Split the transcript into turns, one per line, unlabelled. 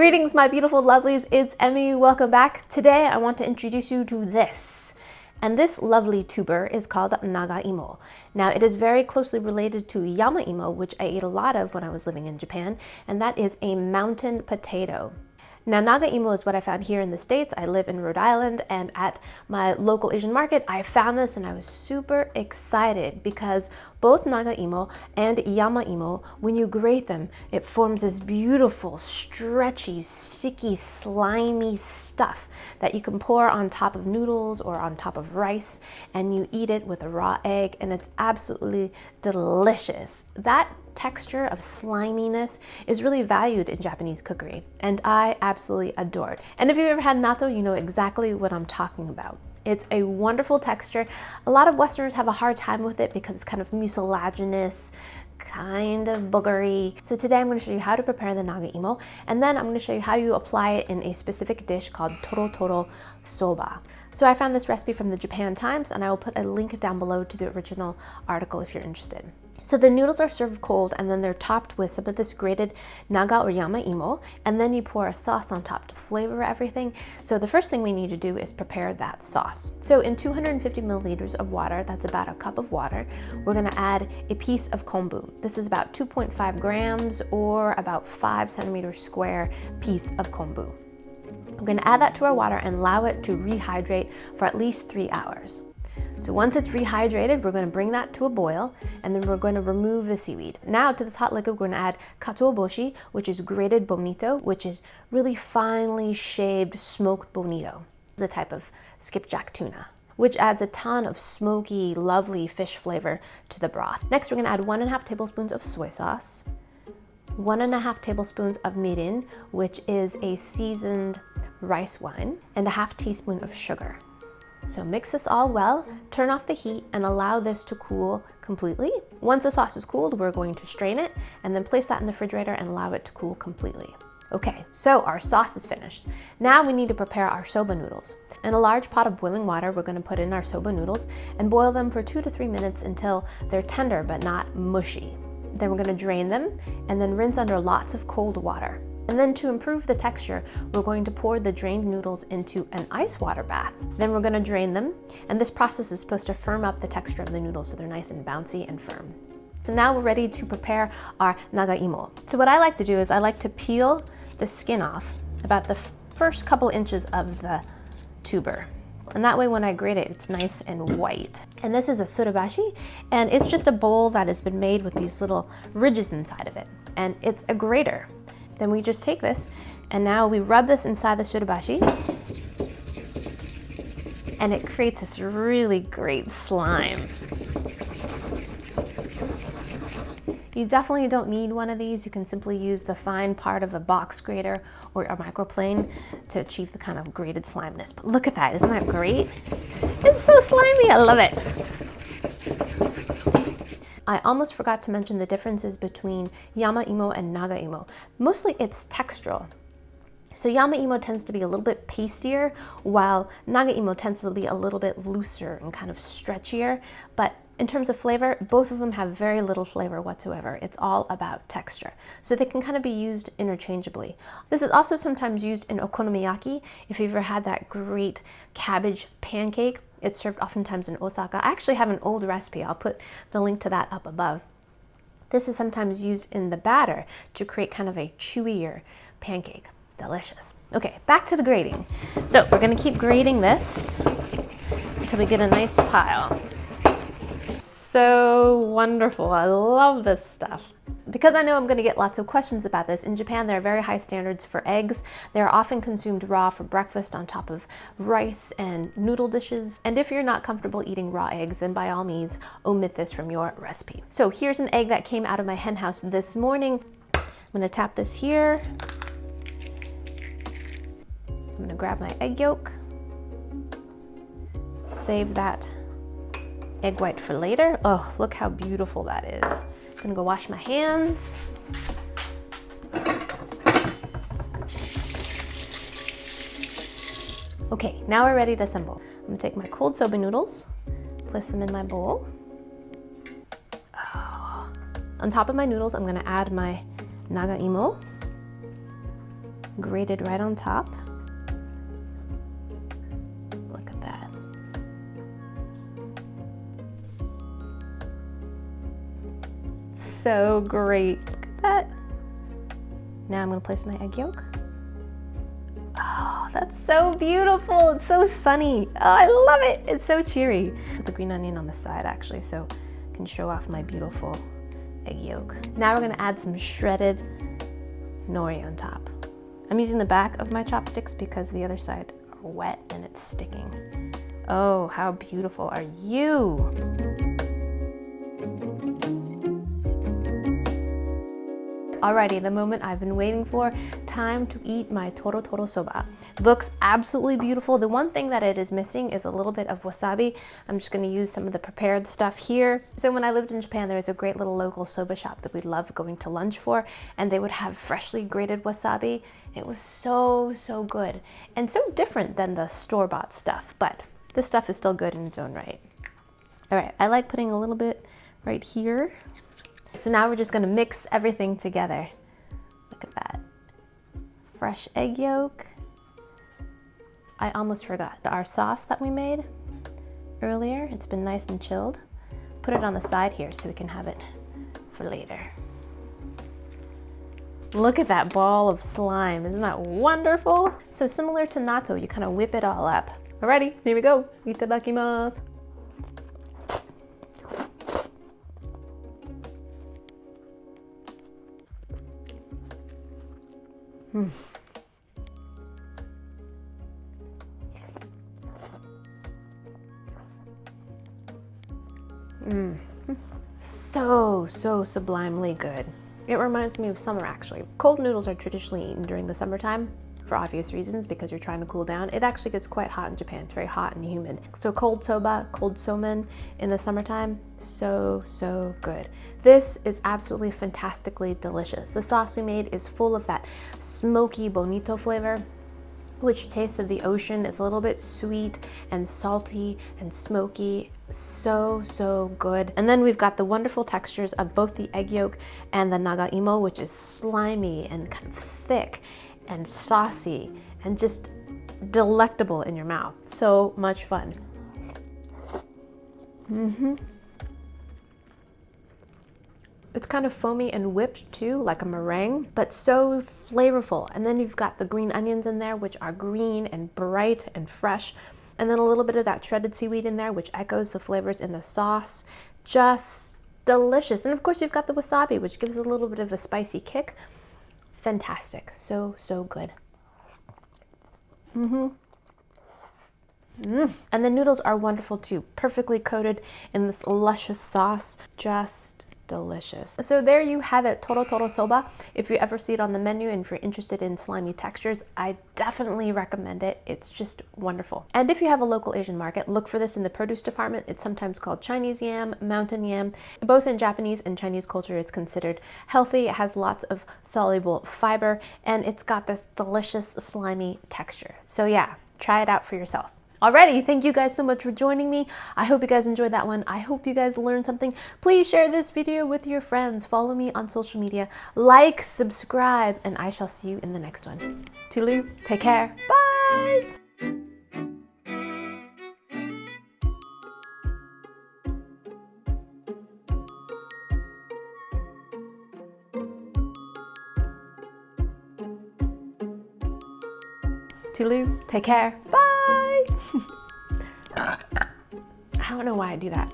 Greetings, my beautiful lovelies, it's Emmy, welcome back. Today I want to introduce you to this. And this lovely tuber is called Nagaimo. Now it is very closely related to Yamaimo, which I ate a lot of when I was living in Japan, and that is a mountain potato. Now Nagaimo is what I found here in the States. I live in Rhode Island, and at my local Asian market I found this and I was super excited because both Nagaimo and Yamaimo, when you grate them, it forms this beautiful, stretchy, sticky, slimy stuff that you can pour on top of noodles or on top of rice, and you eat it with a raw egg, and it's absolutely delicious. That texture of sliminess is really valued in Japanese cookery, and I absolutely adore it. And if you've ever had natto, you know exactly what I'm talking about. It's a wonderful texture. A lot of Westerners have a hard time with it because it's kind of mucilaginous, kind of boogery. So today I'm going to show you how to prepare the Nagaimo, and then I'm going to show you how you apply it in a specific dish called Tororo Soba. So I found this recipe from the Japan Times, and I will put a link down below to the original article if you're interested. So the noodles are served cold, and then they're topped with some of this grated naga or yamaimo, and then you pour a sauce on top to flavor everything. So the first thing we need to do is prepare that sauce. So in 250 milliliters of water, that's about a cup of water, we're gonna add a piece of kombu. This is about 2.5 grams or about 5 centimeters square piece of kombu. We're gonna add that to our water and allow it to rehydrate for at least 3 hours. So once it's rehydrated, we're going to bring that to a boil, and then we're going to remove the seaweed. Now to this hot liquid, we're going to add katsuobushi, which is grated bonito, which is really finely shaved smoked bonito. It's a type of skipjack tuna, which adds a ton of smoky, lovely fish flavor to the broth. Next, we're going to add 1.5 tablespoons of soy sauce, 1.5 tablespoons of mirin, which is a seasoned rice wine, and a half teaspoon of sugar. So mix this all well, turn off the heat, and allow this to cool completely. Once the sauce is cooled, we're going to strain it and then place that in the refrigerator and allow it to cool completely. Okay, so our sauce is finished. Now we need to prepare our soba noodles. In a large pot of boiling water, we're going to put in our soba noodles and boil them for 2 to 3 minutes until they're tender but not mushy. Then we're going to drain them and then rinse under lots of cold water. And then to improve the texture, we're going to pour the drained noodles into an ice water bath. Then we're going to drain them, and this process is supposed to firm up the texture of the noodles so they're nice and bouncy and firm. So now we're ready to prepare our nagaimo. So what I like to do is I like to peel the skin off about the first couple inches of the tuber. And that way when I grate it, it's nice and white. And this is a surabashi, and it's just a bowl that has been made with these little ridges inside of it. And it's a grater. Then we just take this, and now we rub this inside the surabashi, and it creates this really great slime. You definitely don't need one of these. You can simply use the fine part of a box grater or a microplane to achieve the kind of grated slimeness. But look at that, isn't that great? It's so slimy, I love it. I almost forgot to mention the differences between Yamaimo and Nagaimo. Mostly it's textural. So Yamaimo tends to be a little bit pastier, while Nagaimo tends to be a little bit looser and kind of stretchier. But in terms of flavor, both of them have very little flavor whatsoever. It's all about texture. So they can kind of be used interchangeably. This is also sometimes used in okonomiyaki. If you've ever had that great cabbage pancake, it's served oftentimes in Osaka. I actually have an old recipe. I'll put the link to that up above. This is sometimes used in the batter to create kind of a chewier pancake. Delicious. Okay, back to the grating. So we're gonna keep grating this until we get a nice pile. So wonderful, I love this stuff. Because I know I'm going to get lots of questions about this, in Japan there are very high standards for eggs. They are often consumed raw for breakfast on top of rice and noodle dishes. And if you're not comfortable eating raw eggs, then by all means omit this from your recipe. So here's an egg that came out of my hen house this morning. I'm going to tap this here. I'm going to grab my egg yolk. Save that egg white for later. Oh, look how beautiful that is. I'm gonna go wash my hands. Okay, now we're ready to assemble. I'm gonna take my cold soba noodles, place them in my bowl. On top of my noodles, I'm gonna add my nagaimo, grated right on top. Look at that. So great. Look at that. Now I'm going to place my egg yolk. Oh, that's so beautiful. It's so sunny. Oh, I love it. It's so cheery. Put the green onion on the side actually, so I can show off my beautiful egg yolk. Now we're going to add some shredded nori on top. I'm using the back of my chopsticks because the other side are wet and it's sticking. Oh, how beautiful are you? Alrighty, the moment I've been waiting for, time to eat my Tororo Soba. Looks absolutely beautiful. The one thing that it is missing is a little bit of wasabi. I'm just gonna use some of the prepared stuff here. So when I lived in Japan, there was a great little local soba shop that we loved going to lunch for, and they would have freshly grated wasabi. It was so, so good, and so different than the store-bought stuff, but this stuff is still good in its own right. All right, I like putting a little bit right here. So now we're just gonna mix everything together. Look at that. Fresh egg yolk. I almost forgot our sauce that we made earlier. It's been nice and chilled. Put it on the side here so we can have it for later. Look at that ball of slime. Isn't that wonderful? So similar to natto, you kind of whip it all up. Alrighty, here we go. Itadakimasu. So sublimely good. It reminds me of summer actually. Cold noodles are traditionally eaten during the summertime for obvious reasons because you're trying to cool down. It actually gets quite hot in Japan. It's very hot and humid. So cold soba, cold somen in the summertime, so good. This is absolutely fantastically delicious. The sauce we made is full of that smoky bonito flavor, which tastes of the ocean. It's a little bit sweet and salty and smoky. So good. And then we've got the wonderful textures of both the egg yolk and the Nagaimo, which is slimy and kind of thick and saucy and just delectable in your mouth. So much fun. It's kind of foamy and whipped too, like a meringue, but so flavorful. And then you've got the green onions in there, which are green and bright and fresh. And then a little bit of that shredded seaweed in there, which echoes the flavors in the sauce. Just delicious. And of course you've got the wasabi, which gives a little bit of a spicy kick. Fantastic. So good. And the noodles are wonderful too. Perfectly coated in this luscious sauce. Just delicious. So there you have it, Tororo Soba. If you ever see it on the menu and if you're interested in slimy textures, I definitely recommend it. It's just wonderful. And if you have a local Asian market, look for this in the produce department. It's sometimes called Chinese yam, mountain yam. Both in Japanese and Chinese culture, it's considered healthy. It has lots of soluble fiber, and it's got this delicious slimy texture. So yeah, try it out for yourself. Alrighty, thank you guys so much for joining me. I hope you guys enjoyed that one. I hope you guys learned something. Please share this video with your friends. Follow me on social media. Like, subscribe, and I shall see you in the next one. Toodaloo, take care, bye! Toodaloo, take care, bye! I don't know why I do that.